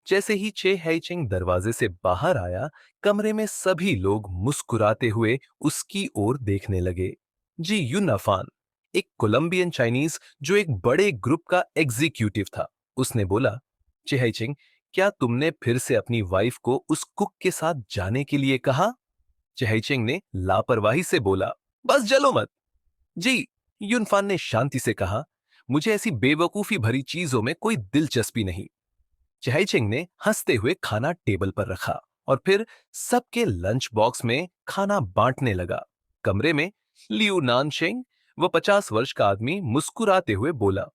जैसे ही चे हाइचिंग दरवाजे से बाहर आया, कमरे में सभी लोग मुस्कुराते हुए उसकी ओर देखने लगे। जी युन अफान, एक कोलंबियन चाइनीज जो एक बड़े ग्रुप का एग्जीक्यूटिव था, उसने बोला, चे हाइचिंग, क्या तुमने फिर से अपनी वाइफ को उस कुक के साथ जाने के लिए कहा? चे हाइचिंग ने लापरवाही से बोला, बस जलो मत। जी युनफान ने शांति से कहा, मुझे ऐसी बेवकूफी भरी चीजों में कोई दिलचस्पी नहीं। चहैचिंग ने हंसते हुए खाना टेबल पर रखा और फिर सबके लंच बॉक्स में खाना बांटने लगा। कमरे में लियू नानशेंग, वो 50 वर्ष का आदमी, मुस्कुराते हुए बोला,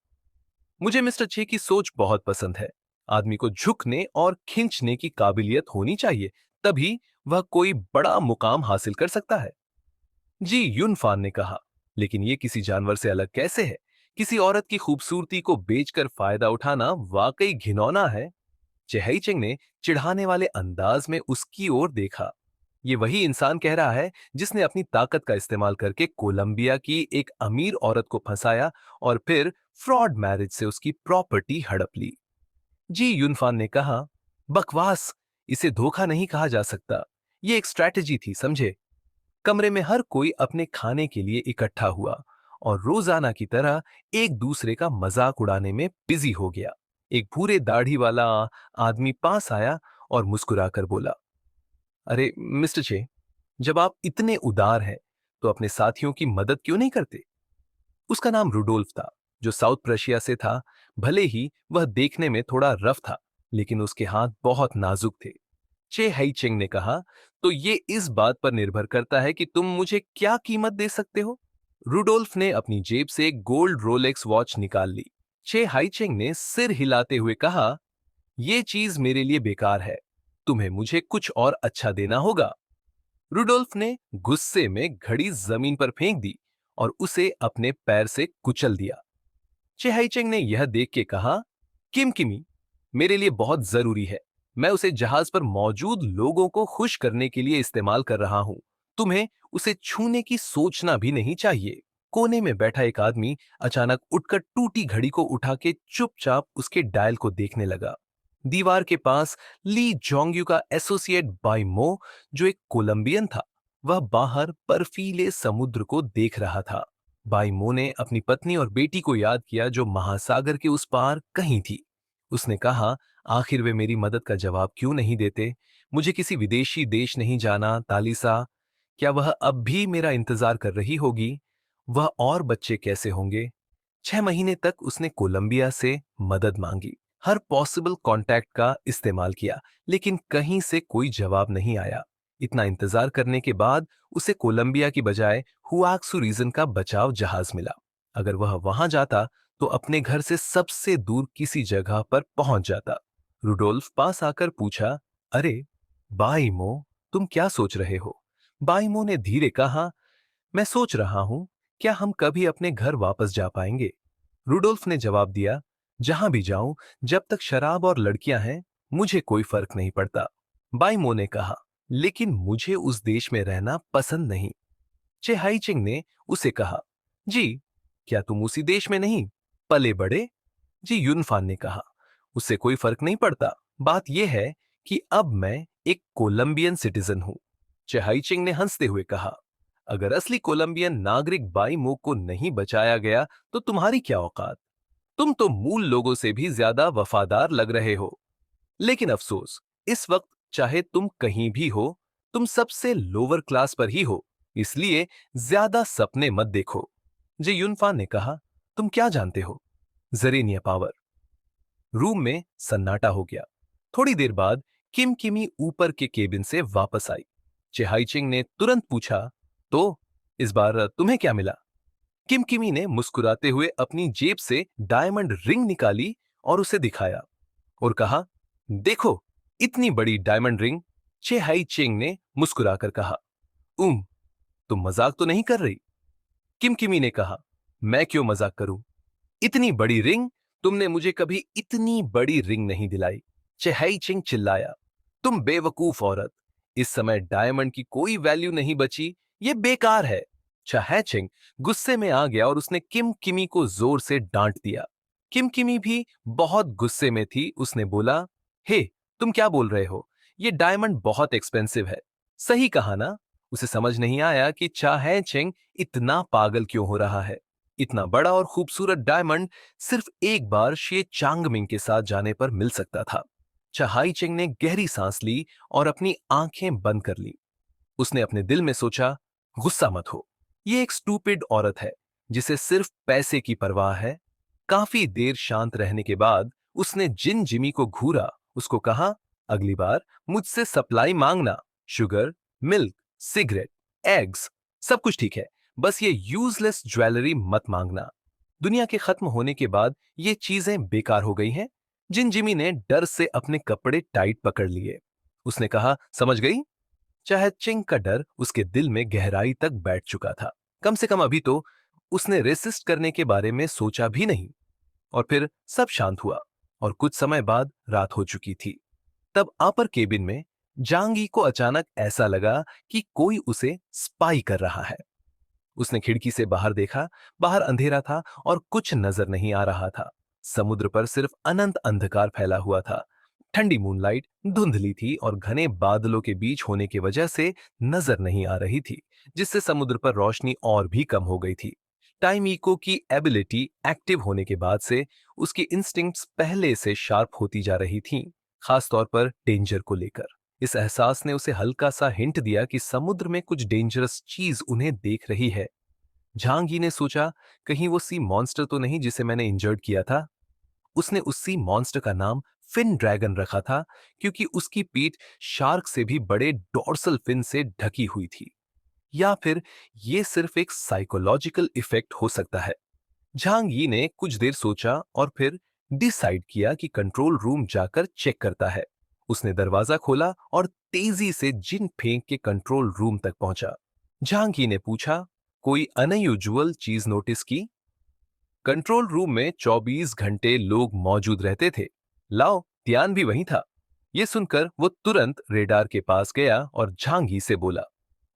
मुझे मिस्टर चे की सोच बहुत पसंद है। आदमी को झुकने और खींचने की काबिलियत होनी चाहिए, तभी वह कोई बड़ा मुकाम हासिल कर सकता है। जी युनफान ने कहा, लेकिन ये किसी जानवर से अलग कैसे है? किसी औरत की खूबसूरती को बेचकर फायदा उठाना वाकई घिनौना है। चेहईचेंग ने चिढ़ाने वाले अंदाज में उसकी ओर देखा। ये वही इंसान कह रहा है जिसने अपनी ताकत का इस्तेमाल करके कोलंबिया की एक अमीर औरत को फंसाया और फिर फ्रॉड मैरिज से उसकी प्रॉपर्टी हड़प ली। जी युनफान ने कहा, बकवास, इसे धोखा नहीं कहा जा सकता। ये एक स्ट्रैटेजी थी, समझे? कमरे में हर कोई अपने खाने के लिए इकट्ठा हुआ और रोजाना की तरह एक दूसरे का मजाक उड़ाने में बिजी हो गया। एक भूरे दाढ़ी वाला आदमी पास आया और मुस्कुराकर बोला, अरे मिस्टर चे, जब आप इतने उदार हैं तो अपने साथियों की मदद क्यों नहीं करते? उसका नाम रुडोल्फ था, जो साउथ प्रशिया से था। भले ही वह देखने में थोड़ा रफ था, लेकिन उसके हाथ बहुत नाजुक थे। चे हाइचेंग ने कहा, तो ये इस बात पर निर्भर करता है कि तुम मुझे क्या कीमत दे सकते हो। रुडोल्फ ने अपनी जेब से एक गोल्ड रोलेक्स वॉच निकाल ली। चे हाइचेंग ने सिर हिलाते हुए कहा, यह चीज मेरे लिए बेकार है, तुम्हें मुझे कुछ और अच्छा देना होगा। रुडोल्फ ने गुस्से में घड़ी जमीन पर फेंक दी और उसे अपने पैर से कुचल दिया। चे हाइचेंग ने यह देख के कहा, किम किमी मेरे लिए बहुत जरूरी है। मैं उसे जहाज पर मौजूद लोगों को खुश करने के लिए इस्तेमाल कर रहा हूं। तुम्हें उसे छूने की सोचना भी नहीं चाहिए। कोने में बैठा एक आदमी अचानक उठकर टूटी घड़ी को उठा के चुपचाप उसके डायल को देखने लगा। दीवार के पास ली जोंगयू का एसोसिएट बाई मो, जो एक कोलंबियन था, वह बाहर बर्फीले समुद्र को देख रहा था। बाई मो ने अपनी पत्नी और बेटी को याद किया जो महासागर के उस पार कहीं थी। उसने कहा, आखिर वे मेरी मदद का जवाब क्यों नहीं देते? मुझे किसी विदेशी देश नहीं जाना, तालिसा। क्या वह अब भी मेरा इंतजार कर रही होगी? वह और बच्चे कैसे होंगे? 6 महीने तक उसने कोलंबिया से मदद मांगी, हर पॉसिबल कांटेक्ट का इस्तेमाल किया, लेकिन कहीं से कोई जवाब नहीं आया। इतना इंतजार करने के बाद उसे कोलंबिया की बजाय हुआक्सू रीजन का बचाव जहाज मिला। अगर वह वहां जाता तो अपने घर से सबसे दूर किसी जगह पर पहुंच जाता। रुडोल्फ पास आकर पूछा, अरे बाईमो, तुम क्या सोच रहे हो? बाईमो ने धीरे कहा, मैं सोच रहा हूं, क्या हम कभी अपने घर वापस जा पाएंगे? रुडोल्फ ने जवाब दिया, जहां भी जाऊं, जब तक शराब और लड़कियां हैं, मुझे कोई फर्क नहीं पड़ता। बाईमो ने कहा, लेकिन मुझे उस देश में रहना पसंद नहीं। चेहाईचिंग ने उसे कहा, जी, क्या तुम उसी देश में नहीं पले बड़े? जी युनफान ने कहा, उससे कोई फर्क नहीं पड़ता। बात यह है कि अब मैं एक कोलंबियन सिटीजन हूं। चेहाईचिंग ने हंसते हुए कहा, अगर असली कोलंबियन नागरिक बाई मो को नहीं बचाया गया तो तुम्हारी क्या औकात? तुम तो मूल लोगों से भी ज्यादा वफादार लग रहे हो। लेकिन अफसोस, इस वक्त चाहे तुम कहीं भी हो, तुम सबसे लोअर क्लास पर ही हो, इसलिए ज्यादा सपने मत देखो। जे युनफान ने कहा, तुम क्या जानते हो? जरेनिया पावर। रूम में सन्नाटा हो गया। थोड़ी देर बाद किम किमी ऊपर के केबिन से वापस आई। चेहाईचिंग ने तुरंत पूछा, तो इस बार तुम्हें क्या मिला? किम किमी ने मुस्कुराते हुए अपनी जेब से डायमंड रिंग निकाली और उसे दिखाया और कहा, देखो, इतनी बड़ी डायमंड रिंग। चेहाईचिंग ने मुस्कुराकर कहा, तुम मजाक तो नहीं कर रही? किम किमी ने कहा, मैं क्यों मजाक करूं? इतनी बड़ी रिंग? तुमने मुझे कभी इतनी बड़ी रिंग नहीं दिलाई। चेहाईचिंग चिल्लाया, तुम बेवकूफ औरत, इस समय डायमंड की कोई वैल्यू नहीं बची, ये बेकार है। चेहाईचिंग गुस्से में आ गया और उसने किम किमी को जोर से डांट दिया। किम किमी भी बहुत गुस्से में थी। उसने बोला, हे तुम क्या बोल रहे हो? ये डायमंड बहुत एक्सपेंसिव है। सही कहा ना? उसे समझ नहीं आया कि चाहे चेंग इतना पागल क्यों हो रहा है। इतना बड़ा और खूबसूरत डायमंड सिर्फ एक बार शे चांगमिंग के साथ जाने पर मिल सकता था। चाहाई चेंग ने गहरी सांस ली और अपनी आंखें बंद कर ली। उसने अपने दिल में सोचा, गुस्सा मत हो। ये एक स्टूपिड औरत है जिसे सिर्फ पैसे की परवाह है। काफी देर शांत रहने के बाद उसने जिन जिमी को घूरा, उसको कहा, अगली बार मुझसे सप्लाई मांगना। शुगर, मिल्क, सिगरेट, एग्स, सब कुछ ठीक है। बस ये यूजलेस ज्वेलरी मत मांगना। दुनिया के खत्म होने के बाद ये चीजें बेकार हो गई हैं। जिन जिमी ने डर से अपने कपड़े टाइट पकड़ लिए। उसने कहा, समझ गई? चाहे चिंग का डर उसके दिल में गहराई तक बैठ चुका था। कम से कम अभी तो उसने रेसिस्ट करने के बारे में सोचा भी नहीं। और फिर सब शांत हुआ और कुछ समय बाद रात हो चुकी थी। तब अपर केबिन में जांगी को अचानक ऐसा लगा कि कोई उसे स्पाई कर रहा है। उसने खिड़की से बाहर देखा। बाहर अंधेरा था और कुछ नजर नहीं आ रहा था। समुद्र पर सिर्फ अनंत अंधकार फैला हुआ था। ठंडी मूनलाइट धुंधली थी और घने बादलों के बीच होने की वजह से नजर नहीं आ रही थी, जिससे समुद्र पर रोशनी और भी कम हो गई थी। टाइम इको की एबिलिटी एक्टिव होने के बाद से उसकी इंस्टिंक्ट्स पहले से शार्प होती जा रही थीं, खासतौर पर डेंजर को लेकर। इस एहसास ने उसे हल्का सा हिंट दिया कि समुद्र में कुछ डेंजरस चीज उन्हें देख रही है। झांगी ने सोचा, कहीं वो सी मॉन्स्टर तो नहीं जिसे मैंने इंजर्ड किया था। उसने उस सी मॉन्स्टर का नाम फिन ड्रैगन रखा था, क्योंकि उसकी पीठ शार्क से भी बड़े डोर्सल फिन से ढकी हुई थी। या फिर ये सिर्फ एक साइकोलॉजिकल इफेक्ट हो सकता है। झांग यी ने कुछ देर सोचा और फिर डिसाइड किया कि कंट्रोल रूम जाकर चेक करता है। उसने दरवाजा खोला और तेजी से जिन फेंक के कंट्रोल रूम तक पहुंचा। झांग यी ने पूछा, कोई अनयूजुअल चीज नोटिस की? कंट्रोल रूम में 24 घंटे लोग मौजूद रहते थे। लाओ त्यान भी वहीं था। यह सुनकर वो तुरंत रेडार के पास गया और झांगी से बोला,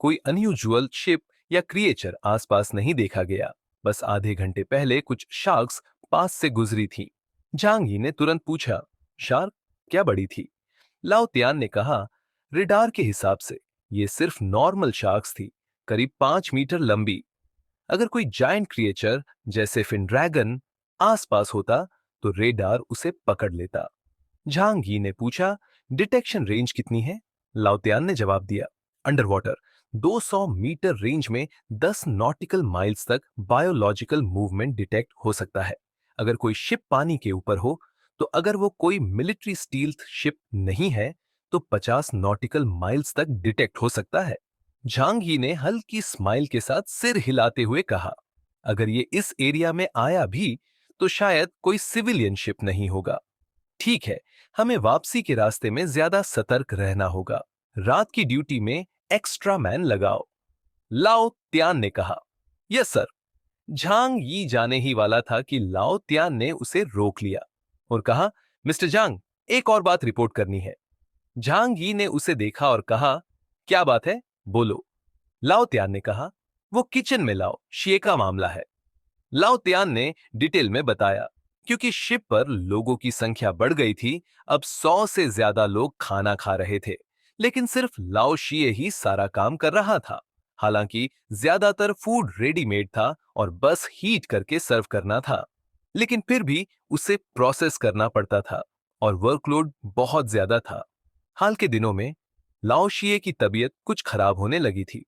कोई अनयूजुअल शिप या क्रिएचर आसपास नहीं देखा गया। बस आधे घंटे पहले कुछ शार्क्स पास से गुजरी थी। झांगी ने तुरंत पूछा, शार्क क्या बड़ी थी? लाओ त्यान ने कहा, रेडार के हिसाब से ये सिर्फ नॉर्मल शार्क्स थी, करीब 5 मीटर लंबी। अगर कोई जायंट क्रिएचर जैसे फिन ड्रैगन आसपास होता तो रेडार उसे पकड़ लेता। झांगी ने पूछा, डिटेक्शन रेंज कितनी है? लाउतियान ने जवाब दिया, अंडर वाटर 200 मीटर रेंज में 10 नॉटिकल माइल्स तक बायोलॉजिकल मूवमेंट डिटेक्ट हो सकता है। अगर कोई शिप पानी के ऊपर हो, तो अगर वो कोई मिलिट्री स्टील्थ शिप नहीं है, तो 50 नॉटिकल माइल्स तक डिटेक्ट हो सकता है। झांगी ने हल्की स्माइल के साथ सिर हिलाते हुए कहा, अगर ये इस एरिया में आया भी तो शायद कोई सिविलियन शिप नहीं होगा। ठीक है, हमें वापसी के रास्ते में ज्यादा सतर्क रहना होगा। रात की ड्यूटी में एक्स्ट्रा मैन लगाओ। लाओ त्यान ने कहा, यस सर। झांग यी जाने ही वाला था कि लाओ त्यान ने उसे रोक लिया और कहा, मिस्टर जांग, एक और बात रिपोर्ट करनी है। झांग यी ने उसे देखा और कहा, क्या बात है, बोलो। लाओ त्यान ने कहा, वो किचन में लाओ शिए का मामला है। लाओ त्यान ने डिटेल में बताया। क्योंकि शिप पर लोगों की संख्या बढ़ गई थी, अब 100 से ज्यादा लोग खाना खा रहे थे, लेकिन सिर्फ लाओ शिए ही सारा काम कर रहा था। हालांकि ज्यादातर फूड रेडीमेड था और बस हीट करके सर्व करना था, लेकिन फिर भी उसे प्रोसेस करना पड़ता था और वर्कलोड बहुत ज्यादा था। हाल के दिनों में लाओ शिए की तबीयत कुछ खराब होने लगी थी।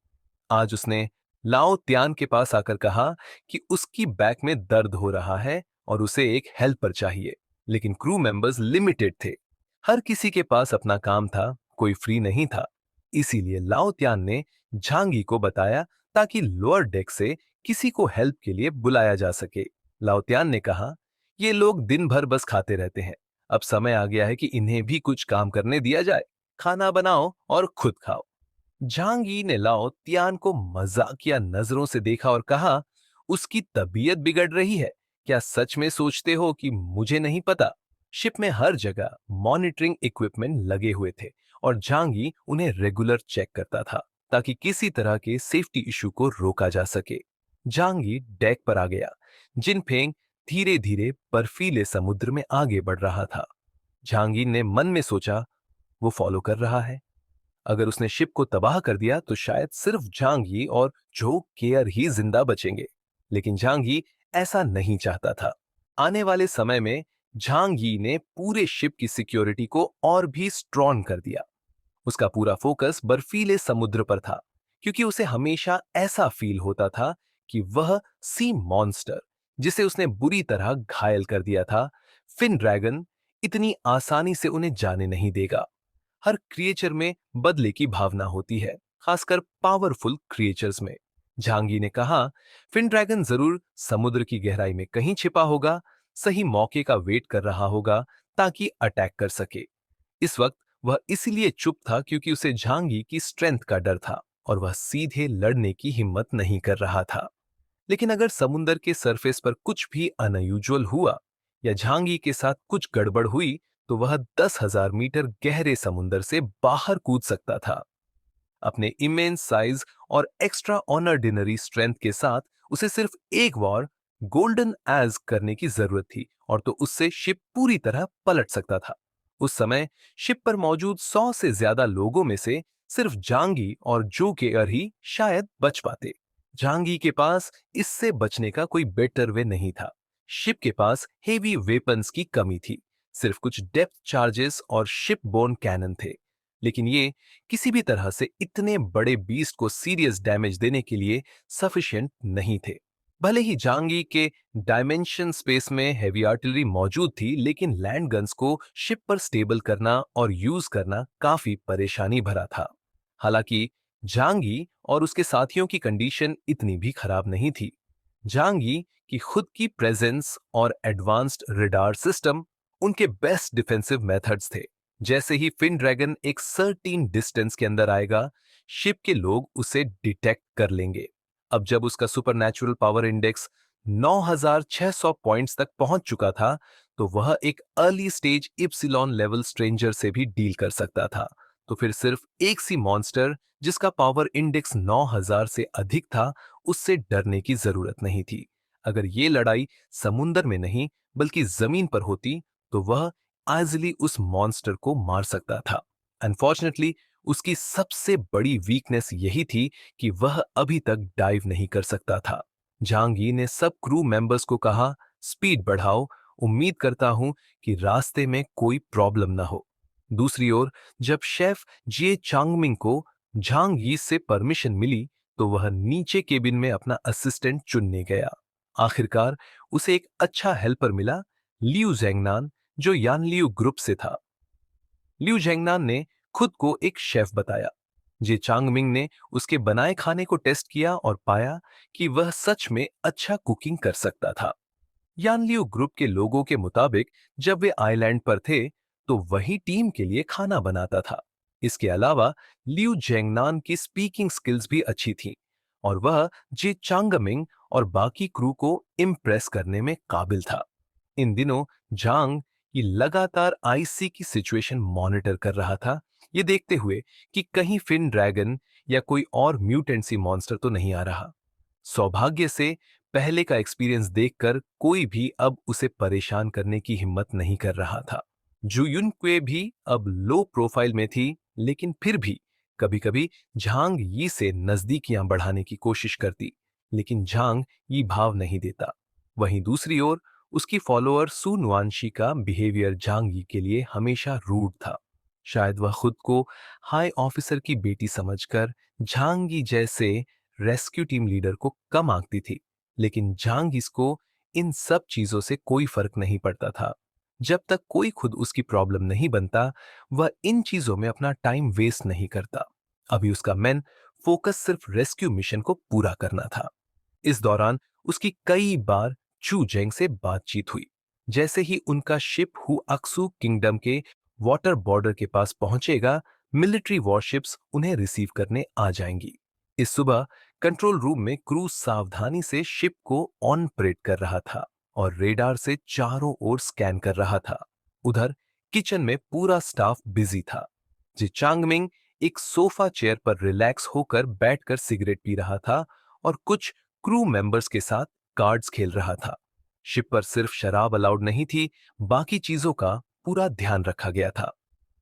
आज उसने लाओ त्यान के पास आकर कहा कि उसकी बैक में दर्द हो रहा है और उसे एक हेल्पर चाहिए, लेकिन क्रू मेंबर्स लिमिटेड थे। हर किसी के पास अपना काम था, कोई फ्री नहीं था। इसीलिए लाओ त्यान ने झांगी को बताया ताकि लोअर डेक से किसी को हेल्प के लिए बुलाया जा सके। लाओ त्यान ने कहा, ये लोग दिन भर बस खाते रहते हैं, अब समय आ गया है कि इन्हें भी कुछ काम करने दिया जाए। खाना बनाओ और खुद खाओ। झांगी ने लाओ त्यान को मजाकिया नजरों से देखा और कहा, उसकी तबीयत बिगड़ रही है, क्या सच में सोचते हो कि मुझे नहीं पता? शिप में हर जगह मॉनिटरिंग इक्विपमेंट लगे हुए थे और झांगी उन्हें रेगुलर चेक करता था ताकि किसी तरह के सेफ्टी इशू को रोका जा सके। झांगी डेक पर आ गया। जिनफेंग धीरे धीरे बर्फीले समुद्र में आगे बढ़ रहा था। झांगी ने मन में सोचा, वो फॉलो कर रहा है। अगर उसने शिप को तबाह कर दिया तो शायद सिर्फ झांग यी और जो केयर ही जिंदा बचेंगे। लेकिन झांग यी ऐसा नहीं चाहता था। आने वाले समय में झांग यी ने पूरे शिप की सिक्योरिटी को और भी स्ट्रॉन्ग कर दिया। उसका पूरा फोकस बर्फीले समुद्र पर था, क्योंकि उसे हमेशा ऐसा फील होता था कि वह सी मॉन्स्टर, जिसे उसने बुरी तरह घायल कर दिया था, फिन ड्रैगन, इतनी आसानी से उन्हें जाने नहीं देगा। हर क्रिएचर में बदले की भावना होती है, खासकर पावरफुल क्रिएचर्स में। झांगी ने कहा, फिन ड्रैगन जरूर समुद्र की गहराई में कहीं छिपा होगा, सही मौके का वेट कर रहा होगा ताकि अटैक कर सके। इस वक्त वह इसीलिए चुप था क्योंकि उसे झांगी की स्ट्रेंथ का डर था और वह सीधे लड़ने की हिम्मत नहीं कर रहा था। लेकिन अगर समुंदर के सरफेस पर कुछ भी अनयूजुअल हुआ या झांगी के साथ कुछ गड़बड़ हुई तो वह 10,000 मीटर गहरे समुंदर से बाहर कूद सकता था। अपने इमेंस साइज और एक्स्ट्रा ऑर्डिनरी स्ट्रेंथ के साथ उसे सिर्फ एक वॉर गोल्डन एज करने की जरूरत थी और तो उससे शिप पूरी तरह पलट सकता था। उस समय शिप पर मौजूद 100 से ज्यादा लोगों में से सिर्फ जांगी और जो केयर ही शायद बच पाते। जांगी के पास इससे बचने का कोई बेटर वे नहीं था। शिप के पास हेवी वेपन्स की कमी थी, सिर्फ कुछ डेप्थ चार्जेस और शिप बोर्न कैनन थे। लेकिन ये किसी भी तरह से इतने बड़े बीस्ट को सीरियस डैमेज देने के लिए सफिशिएंट नहीं थे। भले ही जांगी के डायमेंशन स्पेस में हेवी आर्टिलरी मौजूद थी, लेकिन लैंड गन्स को शिप पर स्टेबल करना और यूज करना काफी परेशानी भरा था। हालांकि जांगी और उसके साथियों की कंडीशन इतनी भी खराब नहीं थी। जांगी की खुद की प्रेजेंस और एडवांस्ड रडार सिस्टम उनके बेस्ट डिफेंसिव मेथड्स थे। जैसे ही फिन ड्रैगन एक सर्टीन डिस्टेंस के अंदर आएगा, शिप के लोग उसे डिटेक्ट कर लेंगे। अब जब उसका सुपरनैचुरल पावर इंडेक्स 9,600 पॉइंट्स तक पहुंच चुका था, तो वह एक early stage epsilon level stranger से भी डील कर सकता था। तो फिर सिर्फ एक सी मॉन्स्टर जिसका पावर इंडेक्स 9,000 से अधिक था, उससे डरने की जरूरत नहीं थी। अगर ये लड़ाई समुंदर में नहीं बल्कि जमीन पर होती तो वह आइजली उस मॉन्स्टर को मार सकता था। अनफॉर्चुनेटली उसकी सबसे बड़ी वीकनेस यही थी कि वह अभी तक डाइव नहीं कर सकता था। झांग यी ने सब क्रू मेंबर्स को कहा, स्पीड बढ़ाओ, उम्मीद करता हूं कि रास्ते में कोई प्रॉब्लम ना हो। दूसरी ओर जब शेफ जिए चांगमिंग को झांग यी से परमिशन मिली तो वह नीचे केबिन में अपना असिस्टेंट चुनने गया। आखिरकार उसे एक अच्छा हेल्पर मिला, लियू जेंगनान, जो यानलियू ग्रुप से था। लियू जेंगनान ने खुद को एक शेफ बताया। जे चांगमिंग ने उसके बनाए खाने को टेस्ट किया और पाया कि वह सच में अच्छा कुकिंग कर सकता था। यानलियू ग्रुप के लोगों के मुताबिक जब वे आइलैंड पर थे तो वही टीम के लिए खाना बनाता था। इसके अलावा लियू जेंगनान की स्पीकिंग स्किल्स भी अच्छी थीं और वह जे चांगमिंग और बाकी क्रू को इम्प्रेस करने में काबिल था। इन दिनों जांग ये लगातार आईसी की सिचुएशन मॉनिटर कर रहा था, ये देखते हुए कि कहीं फिन ड्रैगन या कोई और म्यूटेंट सी मॉन्स्टर तो नहीं आ रहा। सौभाग्य से पहले का एक्सपीरियंस देखकर कोई भी अब उसे परेशान करने की हिम्मत नहीं कर रहा था। जू युनक्वे भी अब लो प्रोफाइल में थी, लेकिन फिर भी कभी-कभी झांग यी से नजदीकियां बढ़ाने की कोशिश करती, लेकिन झांग ये भाव नहीं देता। वहीं दूसरी ओर उसकी फॉलोअर सु नुआनशी का बिहेवियर झांग यी के लिए हमेशा रूड था। शायद वह खुद को हाई ऑफिसर की बेटी समझकर झांग यी जैसे रेस्क्यू टीम लीडर को कम आंकती थी, लेकिन झांगिस को इन सब चीजों से कोई फर्क नहीं पड़ता था। जब तक कोई खुद उसकी प्रॉब्लम नहीं बनता, वह इन चीजों में अपना टाइम वेस्ट नहीं करता। अभी उसका मेन फोकस सिर्फ रेस्क्यू मिशन को पूरा करना था। इस दौरान उसकी कई बार चू जेंग से बातचीत हुई। जैसे ही उनका शिप हु अक्सू किंगडम के वाटर बॉर्डर के पास पहुंचेगा, मिलिट्री वॉरशिप्स उन्हें रिसीव करने आ जाएंगी। इस सुबह कंट्रोल रूम में क्रू सावधानी से शिप को ऑन परेड कर रहा था और रेडार से चारों ओर स्कैन कर रहा था। उधर किचन में पूरा स्टाफ बिजी था। जी चांगमिंग एक सोफा चेयर पर रिलैक्स होकर बैठकर सिगरेट पी रहा था और कुछ क्रू मेंबर्स के साथ कार्ड्स खेल रहा था। शिप पर सिर्फ शराब अलाउड नहीं थी, बाकी चीजों का पूरा ध्यान रखा गया था।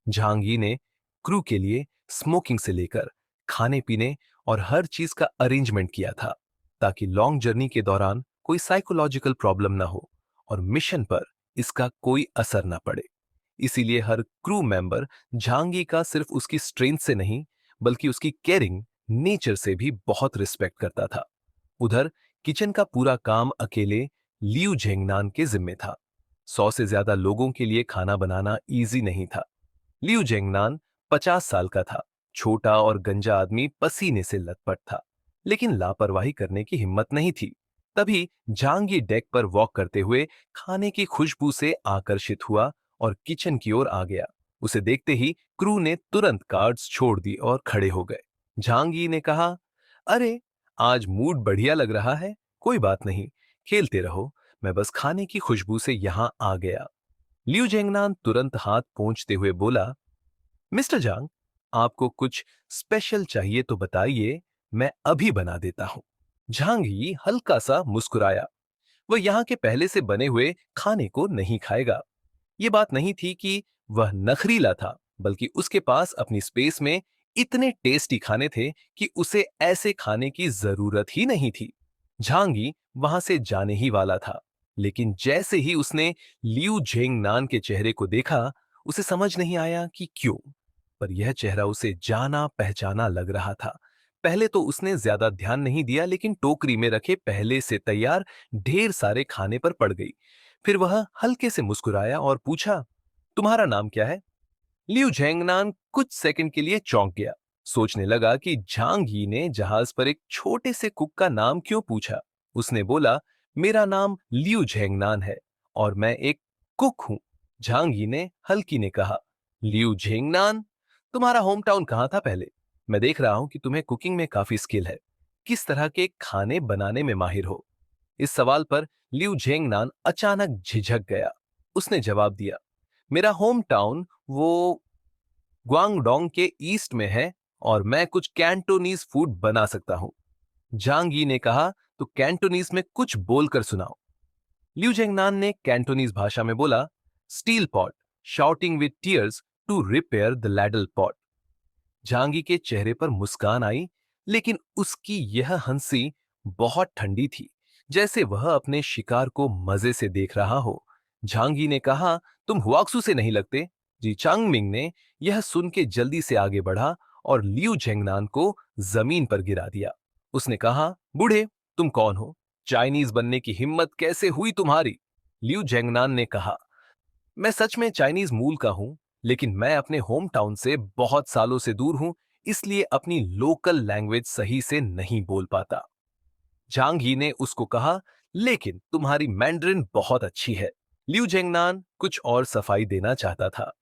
झांगी ने क्रू के लिए स्मोकिंग से लेकर खाने पीने और हर चीज का अरेंजमेंट किया था ताकि लॉन्ग जर्नी के दौरान कोई साइकोलॉजिकल प्रॉब्लम ना हो और मिशन पर इसका कोई असर ना पड़े। इसीलिए हर क्रू मेंबर झांगी का सिर्फ उसकी स्ट्रेंथ से नहीं बल्कि उसकी केयरिंग नेचर से भी बहुत रिस्पेक्ट करता था। उधर किचन का पूरा काम अकेले लियू झेंगनान के जिम्मे था। 100 से ज्यादा लोगों के लिए खाना बनाना इजी नहीं था। लियू झेंगनान 50 साल का था, छोटा और गंजा आदमी पसीने से लथपथ था, लेकिन लापरवाही करने की हिम्मत नहीं थी। तभी झांगी डेक पर वॉक करते हुए खाने की खुशबू से आकर्षित हुआ और किचन की ओर आ गया। उसे देखते ही क्रू ने तुरंत कार्ड्स छोड़ दी और खड़े हो गए। झांगी ने कहा, अरे, आज मूड बढ़िया लग रहा है, कोई बात नहीं, खेलते रहो, मैं बस खाने की खुशबू से यहां आ गया। लियू जेंगनान तुरंत हाथ पोंछते हुए बोला, मिस्टर जांग, आपको कुछ स्पेशल चाहिए तो बताइए, मैं अभी बना देता हूं। झांगी हल्का सा मुस्कुराया। वह यहाँ के पहले से बने हुए खाने को नहीं खाएगा। ये बात नहीं थी कि वह नखरीला था, बल्कि उसके पास अपनी स्पेस में इतने टेस्टी खाने थे कि उसे ऐसे खाने की जरूरत ही नहीं थी। झांगी वहां से जाने ही वाला था, लेकिन जैसे ही उसने लियू झेंग नान के चेहरे को देखा, उसे समझ नहीं आया कि क्यों, पर यह चेहरा उसे जाना पहचाना लग रहा था। पहले तो उसने ज्यादा ध्यान नहीं दिया, लेकिन टोकरी में रखे पहले से तैयार ढेर सारे खाने पर पड़ गई। फिर वह हल्के से मुस्कुराया और पूछा, तुम्हारा नाम क्या है? लियू झेंगनान कुछ सेकंड के लिए चौंक गया। सोचने लगा कि झांग ही ने जहाज पर एक छोटे से कुक का नाम क्यों पूछा। उसने बोला, मेरा नाम लियू झेंगनान है और मैं एक कुक हूं। झांग ही ने हल्की ने कहा, लियू झेंगनान, तुम्हारा होम टाउन कहाँ था पहले? मैं देख रहा हूं कि तुम्हें कुकिंग में काफी स्किल है। किस तरह के खाने बनाने में माहिर हो? इस सवाल पर लियू झेंगनान अचानक झिझक गया। उसने जवाब दिया, मेरा होम टाउन वो ग्वांगडोंग के ईस्ट में है और मैं कुछ कैंटोनीज फूड बना सकता हूं। झांग यी ने कहा, तो कैंटोनीज में कुछ बोलकर सुनाओ। लियू जेंगनान ने कैंटोनीज भाषा में बोला, steel pot shouting with tears to repair the ladle pot. झांगी के चेहरे पर मुस्कान आई, लेकिन उसकी यह हंसी बहुत ठंडी थी, जैसे वह अपने शिकार को मजे से देख रहा हो। झांगी ने कहा, तुम हुआक्सू से नहीं लगते। जी चांगमिंग ने यह सुन के जल्दी से आगे बढ़ा और लियू झेंगनान को जमीन पर गिरा दिया। उसने कहा, बूढ़े, तुम कौन हो? चाइनीज बनने की हिम्मत कैसे हुई तुम्हारी? लियू झेंगनान ने कहा, मैं सच में चाइनीज मूल का हूं, लेकिन मैं अपने होम टाउन से बहुत सालों से दूर हूं, इसलिए अपनी लोकल लैंग्वेज सही से नहीं बोल पाता। झांग ही ने उसको कहा, लेकिन तुम्हारी मैंड्रिन बहुत अच्छी है। लियू जेंगनान कुछ और सफाई देना चाहता था,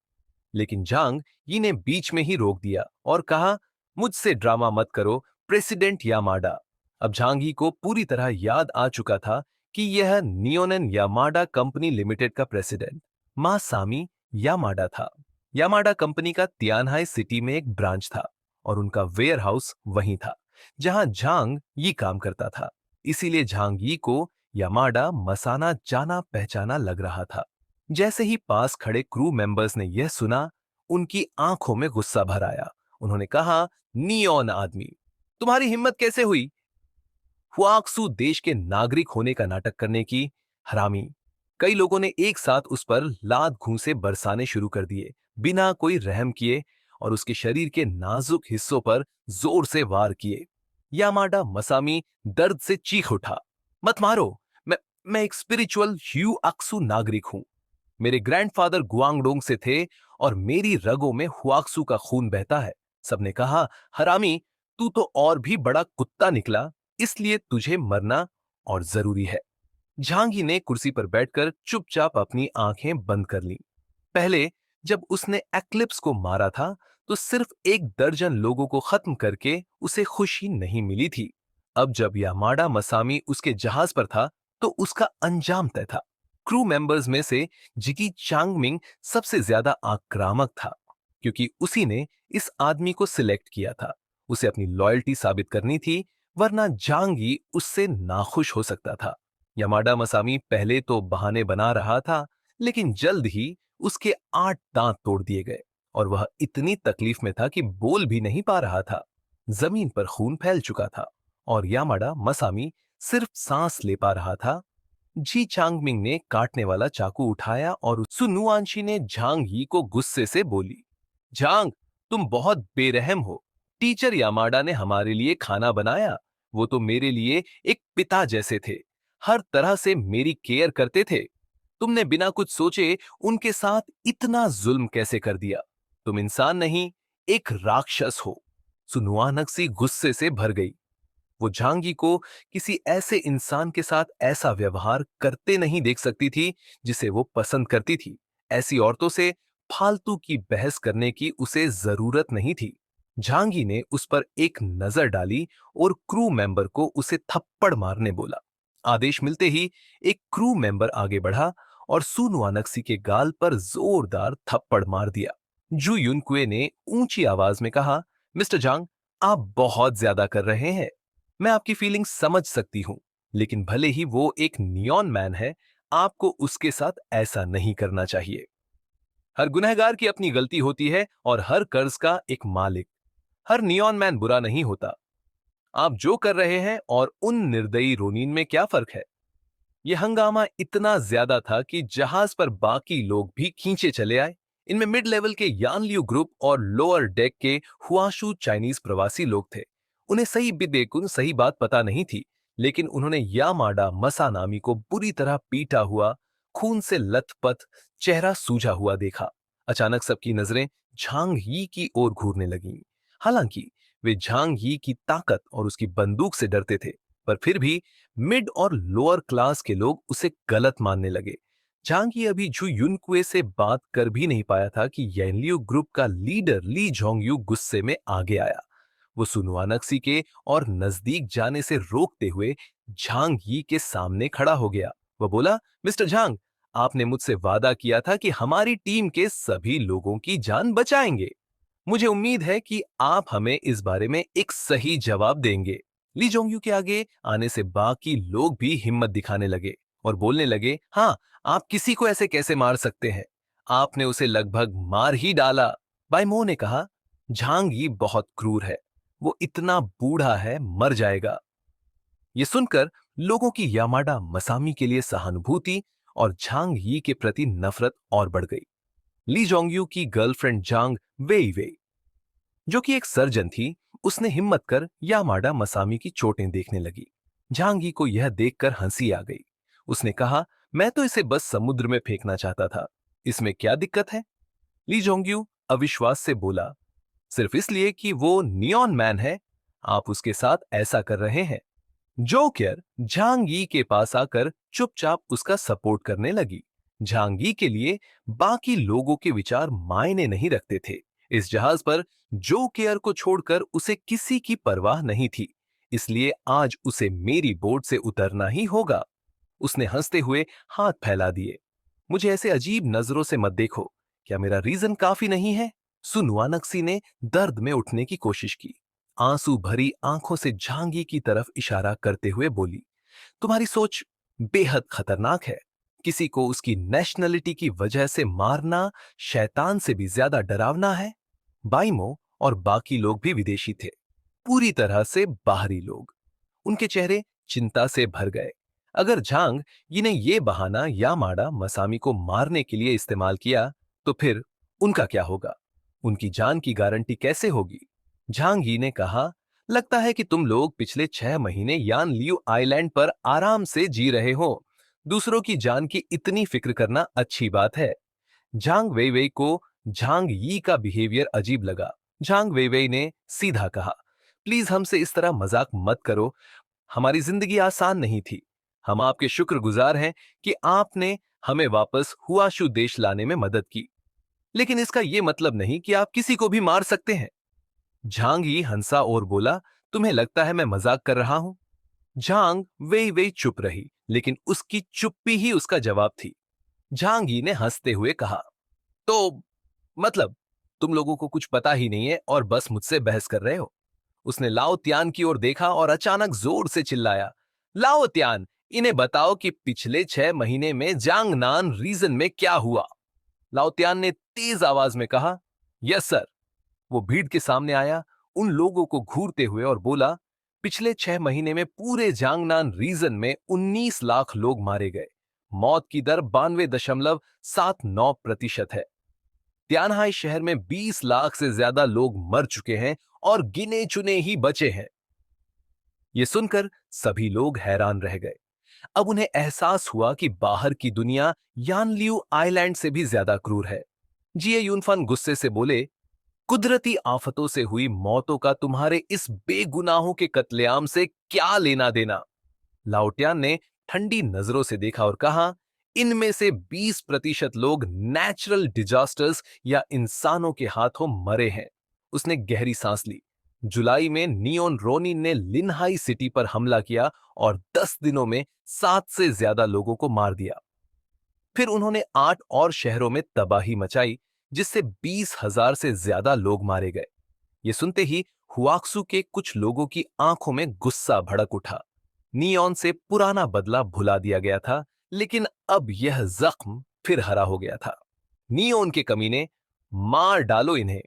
लेकिन झांग यी ने बीच में ही रोक दिया और कहा, मुझसे ड्रामा मत करो प्रेसिडेंट यामाडा। अब झांगी को पूरी तरह याद आ चुका था कि यह नियोनन यामाडा कंपनी लिमिटेड का प्रेसिडेंट मासामी यामाडा था। यामाडा कंपनी का तियानहाई सिटी में एक ब्रांच था और उनका वेयर हाउस वहीं था जहां झांग यी काम करता था। इसीलिए झांग यी को यामाडा मसाना जाना पहचाना लग रहा था। जैसे ही पास खड़े क्रू मेंबर्स ने यह सुना, उनकी आंखों में गुस्सा भर आया। उन्होंने कहा, नियोन आदमी, तुम्हारी हिम्मत कैसे हुई हुआक्सू देश के नागरिक होने का नाटक करने की? हरामी। कई लोगों ने एक साथ उस पर लात घूंसे बरसाने शुरू कर दिए, बिना कोई रहम किए, और उसके शरीर के नाजुक हिस्सों पर जोर से वार किए। यामाडा मसामी दर्द से चीख उठा, मत मारो, मैं एक स्पिरिचुअल ह्यू अक्सू नागरिक हूं। मेरे ग्रैंडफादर गुआंगडोंग से थे और मेरी रगों में हुआक्सू का खून बहता है। सबने कहा, हरामी, तू तो और भी बड़ा कुत्ता निकला, इसलिए तुझे मरना और जरूरी है। झांगी ने कुर्सी पर बैठकर चुपचाप अपनी आंखें बंद कर लीं। पहले जब उसने एक्लिप्स को मारा था, तो सिर्फ 1 दर्जन लोगों को खत्म करके उसे खुशी नहीं मिली थी। अब जब यामाडा मसामी उसके जहाज पर था, तो उसका अंजाम तय था। क्रू मेंबर्स में से जिकी चांगमिंग सबसे ज्यादा आक्रामक था, क्योंकि उसी ने इस आदमी को सिलेक्ट किया था। उसे अपनी लॉयल्टी साबित करनी थी, वरना जांगी उससे नाखुश हो सकता था। यामाडा मसामी पहले तो बहाने बना रहा था, लेकिन जल्द ही उसके 8 दांत तोड़ दिए गए और वह इतनी तकलीफ में था कि बोल भी नहीं पा रहा था। जमीन पर खून फैल चुका था और यामाडा मसामी सिर्फ सांस ले पा रहा था। जी चांगमिंग ने काटने वाला चाकू उठाया और सुनुआंशी ने झांग यी को गुस्से से बोली, झांग, तुम बहुत बेरहम हो। टीचर यामाडा ने हमारे लिए खाना बनाया। वो तो मेरे लिए एक पिता जैसे थे। हर तरह से मेरी केयर करते थे। तुमने बिना कुछ सोचे उनके साथ इतना जुल्म कैसे कर दिया? तुम इंसान नहीं, एक राक्षस हो। सुनुआनक्सी गुस्से से भर गई। वो झांगी को किसी ऐसे इंसान के साथ ऐसा व्यवहार करते नहीं देख सकती थी जिसे वो पसंद करती थी। ऐसी औरतों से फालतू की बहस करने की उसे जरूरत नहीं थी। झांगी ने उस पर एक नजर डाली और क्रू मेंबर को उसे थप्पड़ मारने बोला। आदेश मिलते ही एक क्रू मेंबर आगे बढ़ा और सुनुआनक्सी के गाल पर जोरदार थप्पड़ मार दिया। जू युनकुए ने ऊंची आवाज में कहा, मिस्टर जांग, आप बहुत ज्यादा कर रहे हैं। मैं आपकी फीलिंग समझ सकती हूं, लेकिन भले ही वो एक नियॉन मैन है, आपको उसके साथ ऐसा नहीं करना चाहिए। हर गुनहगार की अपनी गलती होती है और हर कर्ज का एक मालिक। हर नियॉन मैन बुरा नहीं होता। आप जो कर रहे हैं और उन निर्दयी रोनिन में क्या फर्क है? यह हंगामा इतना ज्यादा था कि जहाज पर बाकी लोग भी खींचे चले आए। इनमें मिड लेवल के यानलियू ग्रुप और लोअर डेक के हुआशू चाइनीज प्रवासी लोग थे। उन्हें सही बिदेकुन सही बात पता नहीं थी, लेकिन उन्होंने यामाडा मसानामी को बुरी तरह पीटा हुआ, खून से लथपथ, चेहरा सूजा हुआ देखा। अचानक सबकी नजरें झांग यी की ओर घूरने लगीं। हालांकि वे झांग यी की ताकत और उसकी बंदूक से डरते थे, पर फिर भी मिड और लोअर क्लास के लोग उसे गलत मानने लगे। झांगी अभी झू युनकुए से बात कर भी नहीं पाया था कि येनलियू ग्रुप का लीडर ली जोंगयू गुस्से में आगे आया। वो सुनुआनक्सी के और नजदीक जाने से रोकते हुए झांग यी के सामने खड़ा हो गया। वह बोला, मिस्टर झांग, आपने मुझसे वादा किया था कि हमारी टीम के सभी लोगों की जान बचाएंगे। मुझे उम्मीद है कि आप हमें इस बारे में एक सही जवाब देंगे। ली जोंगयू के आगे आने से बाकी लोग भी हिम्मत दिखाने लगे और बोलने लगे, हाँ, आप किसी को ऐसे कैसे मार सकते हैं? आपने उसे लगभग मार ही डाला। बाइमो ने कहा, झांग यी बहुत क्रूर है। वो इतना बूढ़ा है, मर जाएगा। ये सुनकर लोगों की यामाडा मसामी के लिए सहानुभूति और झांग यी के प्रति नफरत और बढ़ गई। ली जोंगयू की गर्लफ्रेंड जांग वेई वेई, जो कि एक सर्जन थी, उसने हिम्मत कर यामाडा मसामी की चोटें देखने लगी। झांगी को यह देखकर हंसी आ गई। उसने कहा, मैं तो इसे बस समुद्र में फेंकना चाहता था। इसमें क्या दिक्कत है? ली जोंगयू अविश्वास से बोला, सिर्फ इसलिए कि वो नियॉन मैन है, आप उसके साथ ऐसा कर रहे हैं। जोकर झांगी के पास आकर चुपचाप उसका सपोर्ट करने लगी। झांगी के लिए बाकी लोगों के विचार मायने नहीं रखते थे। इस जहाज पर जो केयर को छोड़कर उसे किसी की परवाह नहीं थी, इसलिए आज उसे मेरी बोट से उतरना ही होगा। उसने हंसते हुए हाथ फैला दिए। मुझे ऐसे अजीब नजरों से मत देखो। क्या मेरा रीजन काफी नहीं है? सुनुआनक्सी ने दर्द में उठने की कोशिश की। आंसू भरी आंखों से झांगी की तरफ इशारा करते हुए बोली, तुम्हारी सोच बेहद खतरनाक है। किसी को उसकी नेशनलिटी की वजह से मारना शैतान से भी ज्यादा डरावना है। बाइमो और बाकी लोग भी विदेशी थे, पूरी तरह से बाहरी लोग। उनके चेहरे चिंता से भर गए। अगर झांग ने ये बहाना यामाडा मसामी को मारने के लिए इस्तेमाल किया, तो फिर उनका क्या होगा? उनकी जान की गारंटी कैसे होगी? झांग ने कहा, लगता है कि तुम लोग पिछले 6 महीने यान लियू आइलैंड पर आराम से जी रहे हो। दूसरों की जान की इतनी फिक्र करना अच्छी बात है। झांग वेइवेई को झांग यी का बिहेवियर अजीब लगा। झांग वेइवेई ने सीधा कहा, प्लीज हमसे इस तरह मजाक मत करो। हमारी जिंदगी आसान नहीं थी। हम आपके शुक्रगुजार हैं कि आपने हमें वापस हुआशू देश लाने में मदद की, लेकिन इसका यह मतलब नहीं कि आप किसी को भी मार सकते हैं। झांग यी हंसा और बोला, तुम्हें लगता है मैं मजाक कर रहा हूं? झांग वेई वेई चुप रही, लेकिन उसकी चुप्पी ही उसका जवाब थी। झांग यी ने हंसते हुए कहा, तो मतलब तुम लोगों को कुछ पता ही नहीं है और बस मुझसे बहस कर रहे हो। उसने लाओ त्यान की ओर देखा और अचानक जोर से चिल्लाया, लाओ त्यान, इन्हें बताओ कि पिछले 6 महीने में जांगनान रीजन में क्या हुआ। लाओ त्यान ने तेज आवाज में कहा, यस सर। वो भीड़ के सामने आया, उन लोगों को घूरते हुए और बोला, पिछले 6 महीने में पूरे जांगनान रीजन में 19 लाख लोग मारे गए। मौत की दर 92.79% है। त्यानहाई शहर में 20 लाख से ज्यादा लोग मर चुके हैं और गिने चुने ही बचे हैं। ये सुनकर सभी लोग हैरान रह गए। अब उन्हें एहसास हुआ कि बाहर की दुनिया यानलियू आइलैंड से भी ज्यादा क्रूर है। जिये यूनफान गुस्से से बोले, कुदरती आफतों से हुई मौतों का तुम्हारे इस बेगुनाहों के कत्लेआम से क्या लेना देना। लाओटियान ने ठंडी नजरों से देखा और कहा, इनमें से 20% लोग नेचुरल डिजास्टर्स या इंसानों के हाथों मरे हैं। उसने गहरी सांस ली। जुलाई में नियोन रोनिन ने लिनहाई सिटी पर हमला किया और 10 दिनों में 7 से ज्यादा लोगों को मार दिया। फिर उन्होंने 8 और शहरों में तबाही मचाई, जिससे 20,000 से ज्यादा लोग मारे गए। ये सुनते ही हुआक्सू के कुछ लोगों की आंखों में गुस्सा भड़क उठा। नियॉन से पुराना बदला भुला दिया गया था, लेकिन अब यह जख्म फिर हरा हो गया था। नियॉन के कमीने, मार डालो इन्हें।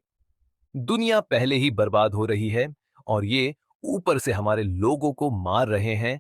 दुनिया पहले ही बर्बाद हो रही है और ये ऊपर से हमारे लोगों को मार रहे हैं।